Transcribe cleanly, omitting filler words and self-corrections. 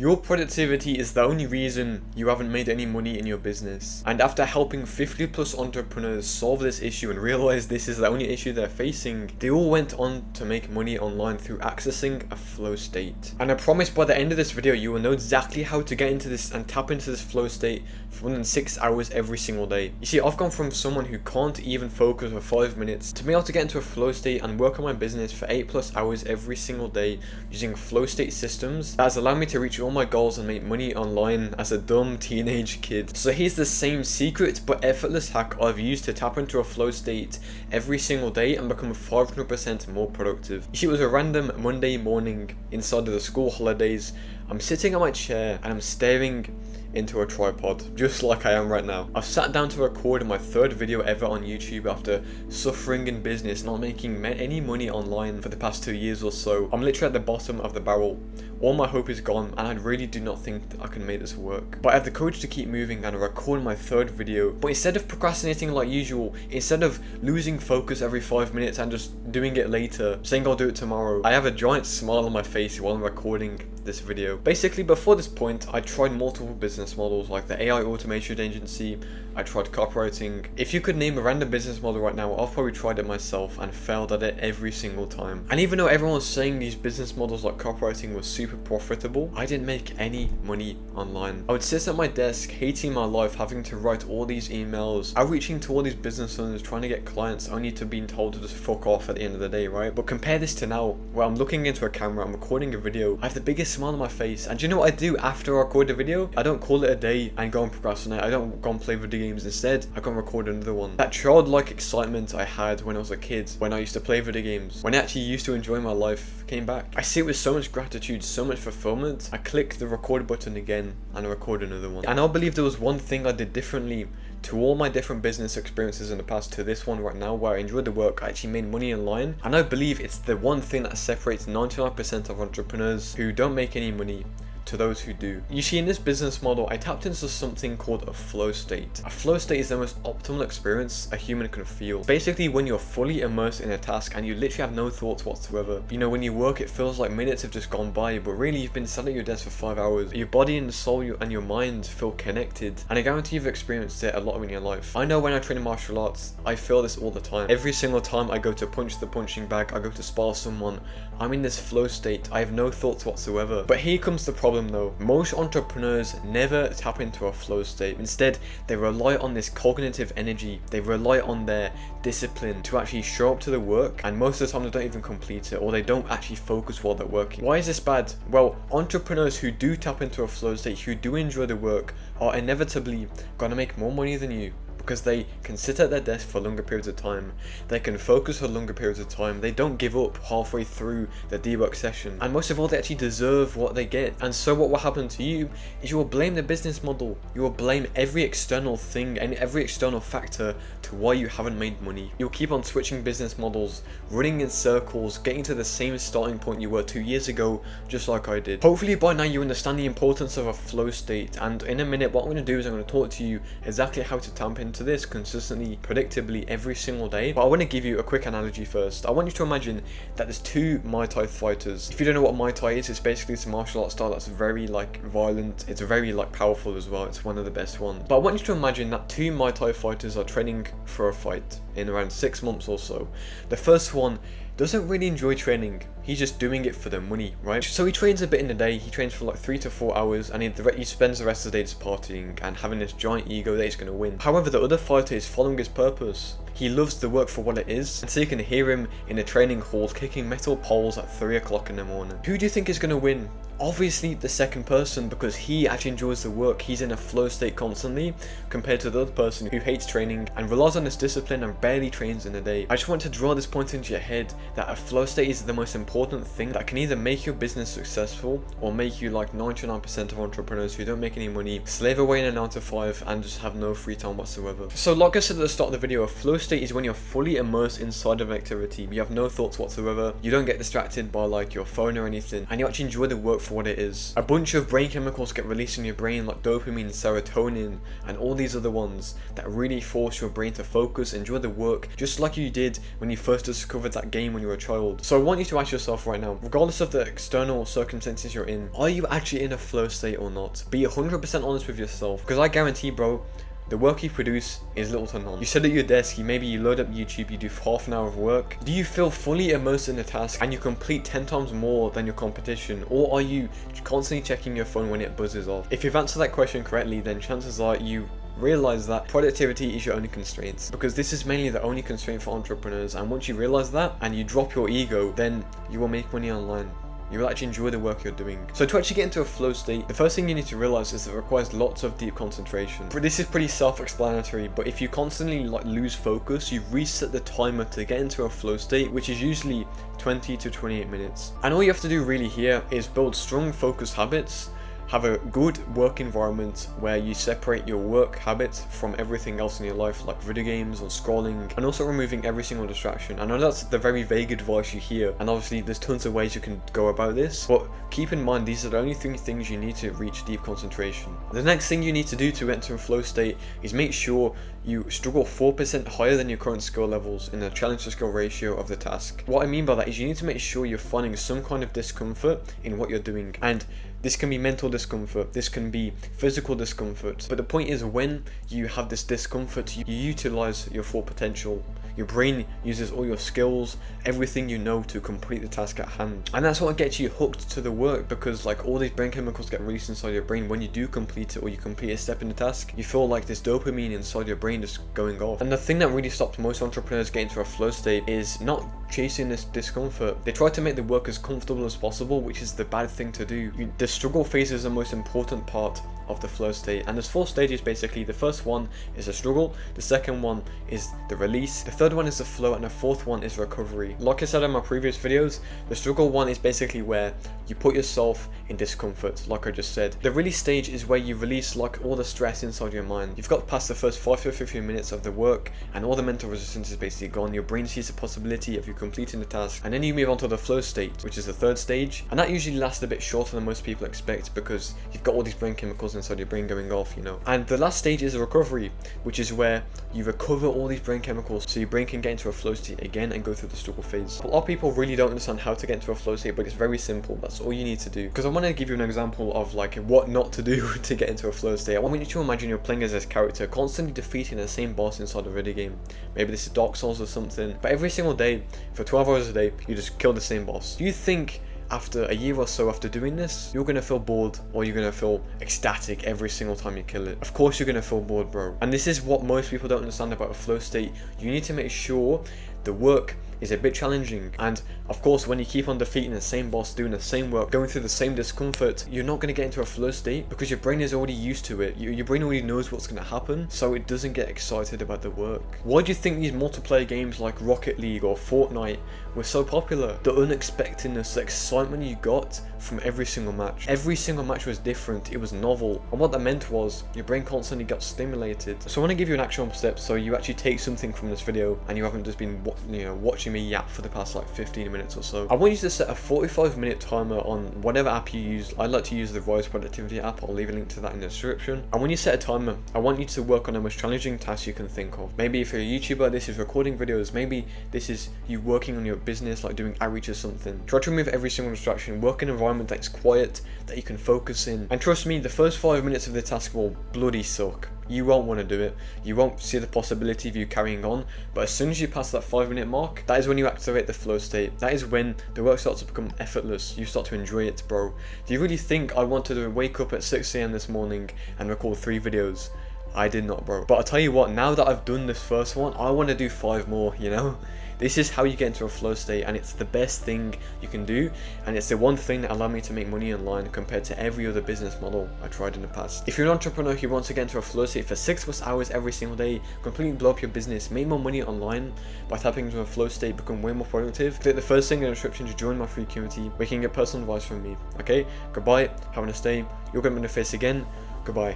Your productivity is the only reason you haven't made any money in your business. And after helping 50 plus entrepreneurs solve this issue and realize this is the only issue they're facing, they all went on to make money online through accessing a flow state. And I promise by the end of this video, you will know exactly how to get into this and tap into this flow state for more than 6 hours every single day. You see, I've gone from someone who can't even focus for 5 minutes to be able to get into a flow state and work on my business for 8 plus hours every single day using flow state systems that has allowed me to reach all my goals and make money online as a dumb teenage kid. So here's the same secret but effortless hack I've used to tap into a flow state every single day and become 500% more productive. You see, it was a random Monday morning inside of the school holidays. I'm sitting on my chair and I'm staring into a tripod, just like I am right now. I've sat down to record my third video ever on YouTube after suffering in business, not making any money online for the past 2 years or so. I'm literally at the bottom of the barrel. All my hope is gone and I really do not think that I can make this work. But I have the courage to keep moving and record my third video. But instead of procrastinating like usual, instead of losing focus every 5 minutes and just doing it later, saying I'll do it tomorrow, I have a giant smile on my face while I'm recording this video. Basically, before this point, I tried multiple business models like the AI automation agency. I tried copywriting. If you could name a random business model right now, I've probably tried it myself and failed at it every single time. And even though everyone was saying these business models like copywriting was super profitable, I didn't make any money online. I would sit at my desk hating my life, having to write all these emails, outreaching to all these business owners, trying to get clients, only to being told to just fuck off at the end of the day, right? But compare this to now, where I'm looking into a camera, I'm recording a video, I have the biggest smile on my face. And do you know what I do after I record the video? I don't call it a day and go and procrastinate. I don't go and play video games. Instead, I go and record another one. That childlike excitement I had when I was a kid, when I used to play video games, when I actually used to enjoy my life, came back. I see it with so much gratitude, so much fulfillment. I click the record button again and I record another one. And I believe there was one thing I did differently to all my different business experiences in the past to this one right now, where I enjoyed the work, I actually made money online. And I believe it's the one thing that separates 99% of entrepreneurs who don't make any money to those who do. You see, in this business model, I tapped into something called a flow state. A flow state is the most optimal experience a human can feel. Basically, when you're fully immersed in a task and you literally have no thoughts whatsoever. You know, when you work, it feels like minutes have just gone by, but really you've been sat at your desk for 5 hours. Your body and the soul and your mind feel connected, and I guarantee you've experienced it a lot in your life. I know when I train in martial arts, I feel this all the time. Every single time I go to punch the punching bag, I go to spar someone, I'm in this flow state. I have no thoughts whatsoever. But here comes the problem though. Most entrepreneurs never tap into a flow state. Instead, they rely on this cognitive energy. They rely on their discipline to actually show up to the work, and most of the time they don't even complete it, or they don't actually focus while they're working. Why is this bad? Well, entrepreneurs who do tap into a flow state, who do enjoy the work, are inevitably gonna make more money than you, because they can sit at their desk for longer periods of time, they can focus for longer periods of time, they don't give up halfway through the debug session, and most of all, they actually deserve what they get. And so what will happen to you is you will blame the business model, you will blame every external thing and every external factor to why you haven't made money. You'll keep on switching business models, running in circles, getting to the same starting point you were 2 years ago, just like I did. Hopefully by now you understand the importance of a flow state, and in a minute what I'm going to do is I'm going to talk to you exactly how to tap into this consistently, predictably every single day. But I want to give you a quick analogy first. I want you to imagine that there's two Muay Thai fighters. If you don't know what Muay Thai is, it's basically this martial art style that's very like violent, it's very like powerful as well, it's one of the best ones. But I want you to imagine that two Muay Thai fighters are training for a fight in around 6 months or so. The first one doesn't really enjoy training, he's just doing it for the money, right? So he trains a bit in the day, he trains for like 3 to 4 hours, and he spends the rest of the day just partying and having this giant ego that he's going to win. However, the other fighter is following his purpose. He loves the work for what it is, and so you can hear him in the training halls kicking metal poles at 3 o'clock in the morning. Who do you think is going to win? Obviously the second person, because he actually enjoys the work, he's in a flow state constantly, compared to the other person who hates training and relies on his discipline and barely trains in a day. I just want to draw this point into your head that a flow state is the most important thing that can either make your business successful or make you like 99% of entrepreneurs who don't make any money, slave away in a 9 to 5 and just have no free time whatsoever. So like I said at the start of the video, a flow state is when you're fully immersed inside of an activity. You have no thoughts whatsoever. You don't get distracted by like your phone or anything, and you actually enjoy the work for what it is. A bunch of brain chemicals get released in your brain like dopamine, serotonin, and all these other ones that really force your brain to focus, enjoy the work, just like you did when you first discovered that game when you were a child. So I want you to ask yourself right now, regardless of the external circumstances you're in, are you actually in a flow state or not? Be 100% honest with yourself, because I guarantee, bro, the work you produce is little to none. You sit at your desk, maybe you load up YouTube, you do half an hour of work. Do you feel fully immersed in the task and you complete 10 times more than your competition? Or are you constantly checking your phone when it buzzes off? If you've answered that question correctly, then chances are you realize that productivity is your only constraint, because this is mainly the only constraint for entrepreneurs. And once you realize that and you drop your ego, then you will make money online. You will actually enjoy the work you're doing. So to actually get into a flow state, the first thing you need to realize is that it requires lots of deep concentration. This is pretty self-explanatory, but if you constantly lose focus, you reset the timer to get into a flow state, which is usually 20 to 28 minutes. And all you have to do really here is build strong focus habits, have a good work environment where you separate your work habits from everything else in your life, like video games or scrolling, and also removing every single distraction. I know that's the very vague advice you hear, and obviously there's tons of ways you can go about this, but keep in mind these are the only three things you need to reach deep concentration. The next thing you need to do to enter a flow state is make sure you struggle 4% higher than your current skill levels in the challenge to skill ratio of the task. What I mean by that is you need to make sure you're finding some kind of discomfort in what you're doing, and this can be mental discomfort, this can be physical discomfort, but the point is when you have this discomfort, you utilize your full potential. Your brain uses all your skills, everything you know to complete the task at hand. And that's what gets you hooked to the work, because like all these brain chemicals get released inside your brain when you do complete it, or you complete a step in the task. You feel like this dopamine inside your brain is going off. And the thing that really stops most entrepreneurs getting to a flow state is not chasing this discomfort. They try to make the work as comfortable as possible, which is the bad thing to do. The struggle phase is the most important part of the flow state, and there's 4 stages basically. The first one is the struggle, the second one is the release, the third one is the flow, and the fourth one is recovery. Like I said in my previous videos, the struggle one is basically where you put yourself in discomfort, like I just said. The release stage is where you release like all the stress inside your mind. You've got past the first 5 to 15 minutes of the work, and all the mental resistance is basically gone. Your brain sees the possibility of you completing the task, and then you move on to the flow state, which is the third stage, and that usually lasts a bit shorter than most people expect, because you've got all these brain chemicals inside your brain going off, you know. And the last stage is recovery, which is where you recover all these brain chemicals so your brain can get into a flow state again and go through the struggle phase. A lot of people really don't understand how to get into a flow state, but it's very simple. That's all you need to do. Because I want to give you an example of like what not to do to get into a flow state. I want you to imagine you're playing as this character, constantly defeating the same boss inside a video game. Maybe this is Dark Souls or something, but every single day for 12 hours a day you just kill the same boss. Do you think after a year or so after doing this, you're gonna feel bored, or you're gonna feel ecstatic every single time you kill it? Of course you're gonna feel bored, bro. And this is what most people don't understand about a flow state. You need to make sure the work is a bit challenging, and of course when you keep on defeating the same boss, doing the same work, going through the same discomfort, you're not going to get into a flow state because your brain is already used to it. Your brain already knows what's going to happen, so it doesn't get excited about the work. Why do you think these multiplayer games like Rocket League or Fortnite were so popular? The unexpectedness, the excitement you got from every single match. Every single match was different, it was novel, and what that meant was your brain constantly got stimulated. So I want to give you an actionable step so you actually take something from this video and you haven't just been watching me yap for the past like 15 minutes or so. I want you to set a 45-minute timer on whatever app you use. I like to use the Rise Productivity app. I'll leave a link to that in the description. And when you set a timer, I want you to work on the most challenging task you can think of. Maybe if you're a YouTuber, this is recording videos. Maybe this is you working on your business, like doing outreach or something. Try to remove every single distraction. Work in an environment that's quiet, that you can focus in. And trust me, the first 5 minutes of the task will bloody suck. You won't want to do it. You won't see the possibility of you carrying on. But as soon as you pass that 5-minute mark, that is when you activate the flow state. That is when the work starts to become effortless. You start to enjoy it, bro. Do you really think I wanted to wake up at 6 AM this morning and record 3 videos? I did not, bro. But I'll tell you what, now that I've done this first one, I want to do 5 more, you know? This is how you get into a flow state, and it's the best thing you can do, and it's the one thing that allowed me to make money online compared to every other business model I tried in the past. If you're an entrepreneur who wants to get into a flow state for 6+ hours every single day, completely blow up your business, make more money online by tapping into a flow state, become way more productive, click the first thing in the description to join my free community, where you can get personal advice from me. Okay, goodbye, have a nice day, you'll get me in the face again, goodbye.